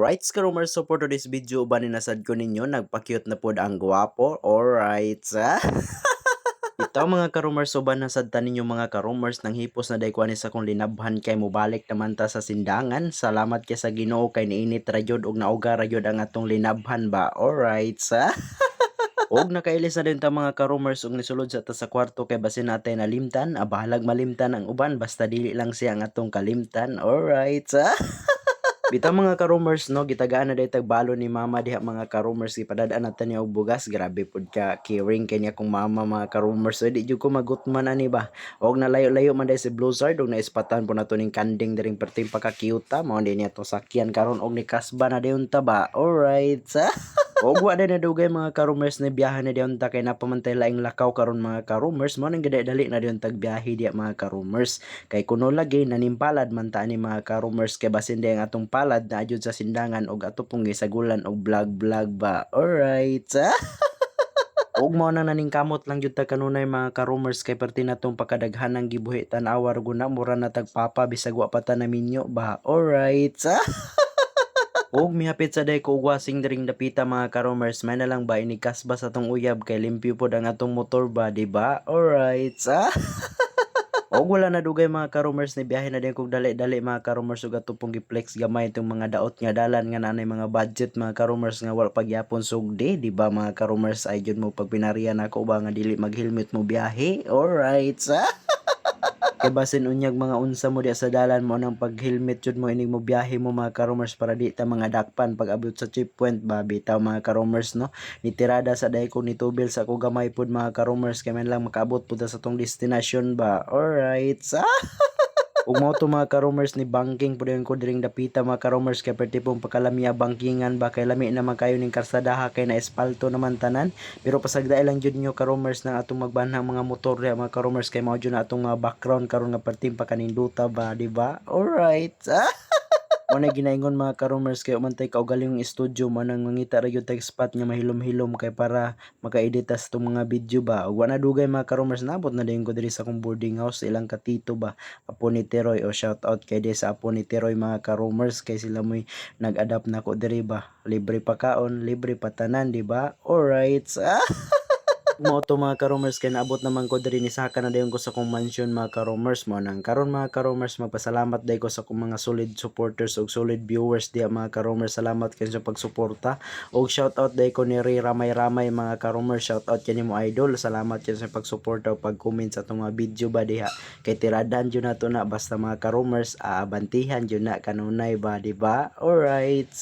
Alright, Scrummer, so for today's video, ba ninasad ko ninyo, nagpa-cute na pod ang gwapo. Alright, ito mga karumers, so ba nasad ninyo mga karumers, nang hipos na daykwanis akong linabhan kay mubalik naman ta sa sindangan. Salamat kay sa Ginoo kay niinit rayod og nauga rayod ang atong linabhan ba. Alright, og nakailis na din ta mga karumers og nisulod sa ta sa kwarto kay basin natay nalimtan, abahalag malimtan ang uban basta dili lang siya ang atong kalimtan. Alright, bitaw mga ka-roomers no, gitagaan na day tagbalo ni mama diha mga ka-roomers, ipadadaan natin niya og bugas. Grabe pud ka caring kay niya kung mama mga ka-roomers. So di jud ko magutman ani ba. Og nalayo-layo man day si Blizzard og naispatan po nato ning kanding diring perting pagka-cute mao din niya to sakyan karon og ni kasba na dayon ta ba. Alright. Og wa na nadugay mga ka-roomers na biyahe na dayon ta kay napamantay laing lakaw karon mga ka-roomers. Mao nang dali na dayon tagbiyahe diha mga ka-roomers. Kay kuno lagi nanimpalad man ta ni mga ka-roomers kay basin day ang atong palad na adyod sa sindangan og ato pong gisagulan og vlog ba. Alright. Og mao na naningkamot lang jud ta kanunay mga ka-roomers kay perti natong pakadaghanang gibuhi tan-awa guna mura na tagpapa bisag wa pa ta naminyo ba. Alright. Og mihapit sa day ko wasing diring dapita mga ka-roomers, may na lang ba inikasba sa tong uyab kay limpyo pod ang atong motor ba, di ba? Alright. Og wala na dugay mga ka-roomers, ni biyahe na din kog dali-dali mga ka-roomers ug ato pong gi-flex gamay itong mga daot nga dalan nga nanay mga budget mga ka-roomers nga wala pagyapon sugdi, di ba mga ka-roomers? Ay jud mo pagpinarian ako ba nga dili mag-helmet mo biyahe. Alright. Kay basin unyag mga unsa mo diya sa dalan mo nang pag-helmet jud mo ining mo biyahe mo mga ka-roomers para di ta mga dakpan pag abot sa checkpoint ba. Bitaw mga ka-roomers no. Nitirada sa day ko ni tubil sa ko gamay pud mga ka-roomers kay man lang makaabot pud ta sa tong destination ba. Alright. Ug mao to mga ka-roomers ni banking pud ko diring dapita mga ka-roomers kay perti pong pakalamya bankingan ba kay lami naman kayo ning karsadaha kay na espalto naman tanan. Pero pasagdaay lang jud nyo ka-roomers na atong magbanhang mga motor diha mga ka-roomers kay mao jud na atong mga background karon nga perting pakaninduta ba, di ba? Alright. Mo na ginaingon mga ka-roomers kay umantay kaugaling yung studio man nang mangita ra gyud tag spot nga mahilom-hilom kay para maka-edit sa tong mga video ba. Ug wala dugay mga ka-roomers, nabot na din ko diri sa akong boarding house ilang katito ba. Apo ni Teroy, o shout out kay di sa apo ni Teroy mga ka-roomers kay sila mo'y nag-adapt na ko diri ba. Libre pa kaon, libre pa tanan, di ba? Alright. Mo to mga ka-roomers kay naabot naman ko diri ni saka na dayon ko sa kong mansion mga ka-roomers mo nang karon mga ka-roomers magpasalamat day ko sa kong mga solid supporters ug solid viewers diya mga ka-roomers. Salamat kayo sa pagsuporta og shout out day ko ni Ray Ramay mga ka-roomers. Shout out kini mo idol, salamat kayo sa pagsuporta ug pag-comment sa atong mga video ba diha kay tiradan jud nato na basta mga ka-roomers abantihan jud na kanunay ba, di ba? Alright.